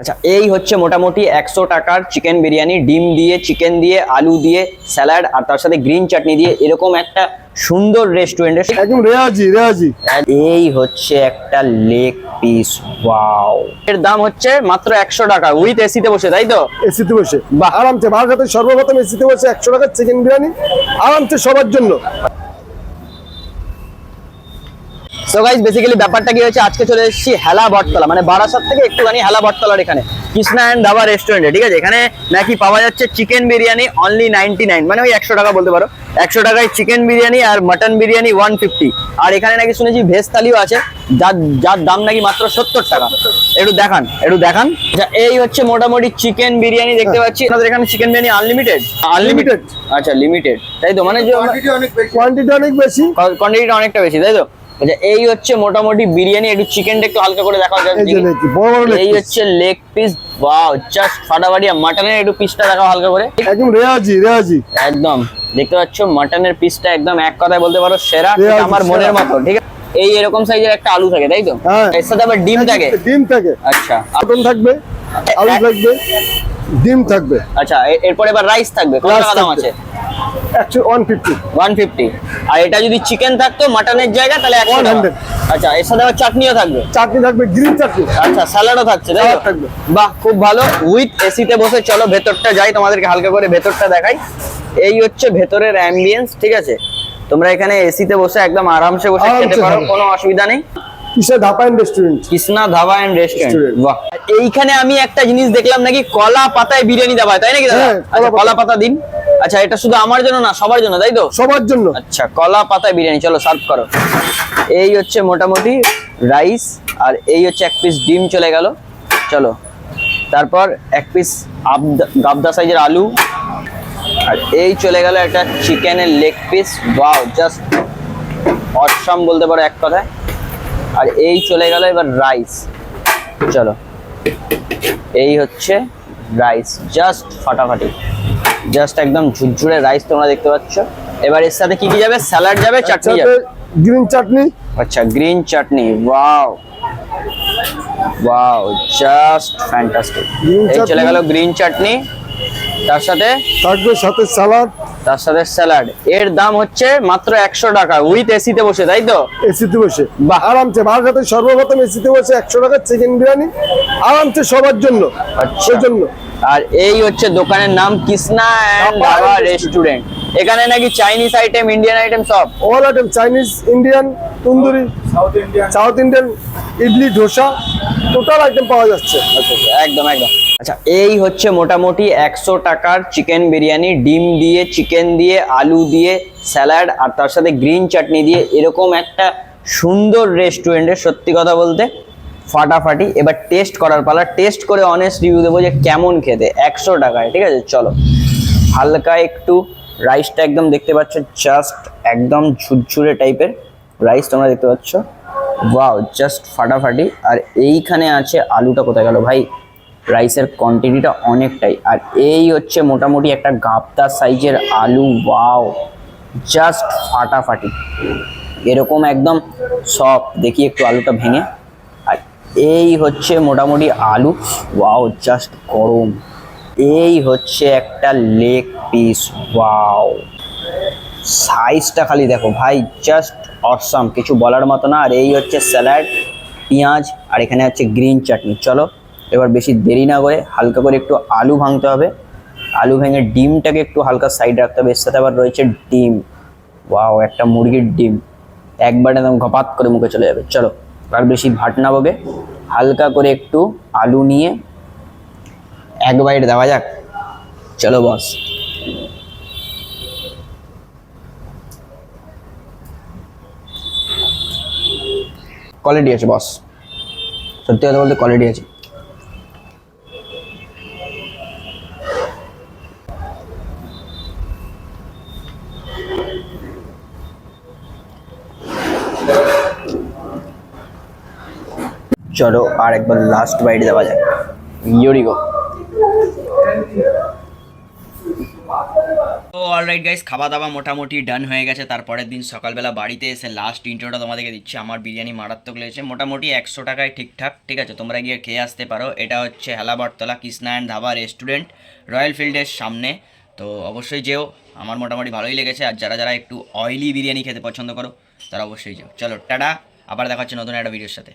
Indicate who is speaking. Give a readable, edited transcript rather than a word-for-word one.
Speaker 1: আচ্ছা, এই হচ্ছে মোটামুটি 100 টাকার চিকেন বিরিয়ানি, ডিম দিয়ে, চিকেন দিয়ে, আলু দিয়ে, স্যালাড আর তার সাথে গ্রিন চাটনি দিয়ে এরকম একটা সুন্দর রেস্টুরেন্টে
Speaker 2: একদম রেয়াজি।
Speaker 1: এই হচ্ছে একটা লেগ পিস। ওয়াও, এর দাম হচ্ছে মাত্র 100 টাকা উইথ এসিতে বসে, তাই তো?
Speaker 2: এসিতে বসে
Speaker 1: বাহ।
Speaker 2: আরামসে বারগাতে সর্বপ্রথম এসিতে বসে 100 টাকার চিকেন বিরিয়ানি আরামসে সবার জন্য।
Speaker 1: সো গাইস, বেসিক্যালি ব্যাপারটা কি হচ্ছে, আজকে চলে এসেছি হেলা বটতলা, মানে বারাসাত থেকে একটুখানি হেলা বটতলার এখানে কৃষ্ণা এন্ড ধাবা রেস্টুরেন্টে। ঠিক আছে, এখানে নাকি পাওয়া যাচ্ছে চিকেন বিরিয়ানি অনলি 99, মানে ওই 100 টাকা বলতে পারো। 100 টাকায় চিকেন বিরিয়ানি আর মাটন বিরিয়ানি 150। আর এখানে নাকি শুনেছি ভেজ থালিও আছে, যার দাম নাকি মাত্র 70 টাকা। একটু দেখান। আচ্ছা, এই হচ্ছে মোটামুটি চিকেন বিরিয়ানি দেখতে পাচ্ছি। আপনাদের এখানে চিকেন বিরিয়ানি আনলিমিটেড। আচ্ছা, লিমিটেড, তাই তো? মানে
Speaker 2: কোয়ান্টিটি অনেক বেশি,
Speaker 1: কোয়ান্টিটিটা অনেকটা বেশি, তাই তো? আচ্ছা, এই হচ্ছে মোটামুটি বিরিয়ানি। একটু চিকেনটা একটু হালকা করে দেখা যাচ্ছে। এই হচ্ছে লেগ পিস। ওয়াও, জাস্ট ফাটাফাটি। মাটনের একটু পিসটা দেখাও হালকা করে।
Speaker 2: একদম রেয়াজি
Speaker 1: একদম দেখতে পাচ্ছ মাটনের পিসটা একদম এক কথায় বলতে পারো সেরা, আমার মনের মতো। ঠিক আছে, এই এরকম সাইজের একটা আলু থাকে, তাই তো? এর সাথে আবার ডিম থাকে। আচ্ছা,
Speaker 2: মটন থাকবে, আলু থাকবে, ডিম থাকবে।
Speaker 1: আচ্ছা, এরপরে এবার রাইস থাকবে। কত টাকা দাম আছে? 150। আর এটা যদি চিকেন থাকতো মাটনের জায়গা তাহলে 100। আচ্ছা, এর সাথে আবার চাটনিও থাকবে।
Speaker 2: গ্রিন চাটনি।
Speaker 1: আচ্ছা, স্যালাডও থাকছে, তাই তো? বাহ, খুব ভালো। উইথ এসিতে বসে। চলো ভেতরটা যাই, তোমাদেরকে হালকা করে ভেতরটা দেখাই। এই হচ্ছে ভেতরের অ্যাম্বিয়েন্স। ঠিক আছে, তোমরা এখানে এসিতে বসে একদম আরামসে বসে খেতে পারো, কোনো অসুবিধা নেই।
Speaker 2: Krishna Dhaba and restaurant.
Speaker 1: বাহ, এইখানে আমি একটা জিনিস দেখলাম, নাকি কলা পাতায় বিরিয়ানি দেওয়া হয়, তাই নাকি দাদা? আচ্ছা, কলা পাতা দিন। আচ্ছা, এটা শুধু আমার জন্য না, সবার জন্য, তাই তো?
Speaker 2: সবার জন্য।
Speaker 1: আচ্ছা, কলা পাতায় বিরিয়ানি। চলো সার্ভ করো। এই হচ্ছে মোটামুটি রাইস, আর এই হচ্ছে এক পিস ডিম চলে গেল। চলো, তারপর এক পিস গাবদা সাইজের আলু, আর এই চলে গেল একটা চিকেনের leg piece. Wow, just awesome বলতে পারো এক কথায়। আর এই চলে গেল এবার রাইস। চলো, এই হচ্ছে রাইস, জাস্ট ফাটাফাটি, জাস্ট একদম ঝুরঝুরে রাইস তোমরা দেখতে পাচ্ছ। এবার এর সাথে কি কি যাবে? স্যালাড যাবে, চাটনি যাবে,
Speaker 2: গ্রিন চাটনি।
Speaker 1: আচ্ছা, green chutney. Wow, just fantastic. এই চলে গেল গ্রিন চাটনি, তার সাথে স্যালাড। এর দাম হচ্ছে মাত্র 100 টাকা উইথ এসিতে বসে, তাই তো?
Speaker 2: এসিতে বসে
Speaker 1: বাহ,
Speaker 2: আরামসে বারগাতে সর্বপ্রথম এসিতে বসে 100 টাকার চিকেন বিরিয়ানি আরামসে সবার জন্য।
Speaker 1: আচ্ছা, আর এই হচ্ছে দোকানের নাম কৃষ্ণা এন্ড ধাবা রেস্টুরেন্ট। এখানে নাকি চাইনিজ আইটেম, ইন্ডিয়ান আইটেম সব,
Speaker 2: all item, Chinese, Indian, tandoori, south Indian, idli, dosa, total item পাওয়া যাচ্ছে।
Speaker 1: একদম। আচ্ছা, এই হচ্ছে মোটামুটি 100 টাকার চিকেন বিরিয়ানি, ডিম দিয়ে, চিকেন দিয়ে, আলু দিয়ে, স্যালাড আর তার সাথে গ্রিন চাটনি দিয়ে এরকম একটা সুন্দর রেস্টুরেন্টে। সত্যি কথা বলতে ফাটাফাটি। এবার টেস্ট করার পালা। টেস্ট করে অনেস্ট রিভিউ দেবো যে কেমন খেতে 100 টাকায়। ঠিক আছে, চলো। হালকা একটু রাইসটা একদম দেখতে পাচ্ছ, জাস্ট একদম ঝুরঝুরে টাইপের রাইস তোমরা দেখতে পাচ্ছ। ওয়াও, জাস্ট ফাটাফাটি। আর এইখানে আছে আলুটা, কোথায় গেল ভাই? রাইসের কোয়ান্টিটিটা অনেকটাই। আর এই হচ্ছে মোটামুটি একটা গাবদা সাইজের আলু। ওয়াও, জাস্ট ফাটাফাটি, এরকম একদম সফট। দেখি একটু আলুটা ভেঙে। আর এই হচ্ছে মোটামুটি আলু। ওয়াও, জাস্ট গরম। এই হচ্ছে একটা লেগ পিস। ওয়াও, সাইজটা খালি দেখো ভাই, জাস্ট অসাম, কিছু বলার মতো না। আর এই হচ্ছে স্যালাড, পেঁয়াজ, আর এখানে হচ্ছে গ্রিন চাটনি। চলো, এবার বেশি দেরি না করে হালকা করে একটু আলু ভাঙতে হবে। আলু ভেঙে ডিমটাকে একটু হালকা সাইড রাখতে হবে। এর সাথে আবার রয়েছে ডিম। ওয়াও, একটা মুরগির ডিম একবারে একদম ঘপাত করে মুখে চলে যাবে। চলো, আর বেশি ভাট না বগে হালকা করে একটু আলু নিয়ে এক বাইট দেওয়া যাক। চলো বস। কোয়ালিটি আছে বস, সত্যি কথা বলতে কোয়ালিটি আছে। চলো, আর একবার লাস্ট বাইট দেওয়া যায়। ইয়োরিগো। তো অলরাইট গাইস, খাওয়া দাওয়া মোটামুটি ডান হয়ে গেছে। তারপরের দিন সকালবেলা বাড়িতে এসে লাস্ট ইন্ট্রোটা তোমাদেরকে দিচ্ছি। আমার বিরিয়ানি মারাত্মক লেগেছে, মোটামুটি 100 টাকায় ঠিকঠাক। ঠিক আছে, তোমরা গিয়ে খেয়ে আসতে পারো। এটা হচ্ছে হেলাবরতলা কৃষ্ণায়ন ধাবা রেস্টুরেন্ট, রয়্যাল ফিল্ডের সামনে। তো অবশ্যই যেও, আমার মোটামুটি ভালোই লেগেছে। আর যারা যারা একটু অয়েলি বিরিয়ানি খেতে পছন্দ করো তারা অবশ্যই যেও। চলো টাটা, আবার দেখা হচ্ছে নতুন একটা ভিডিওর সাথে।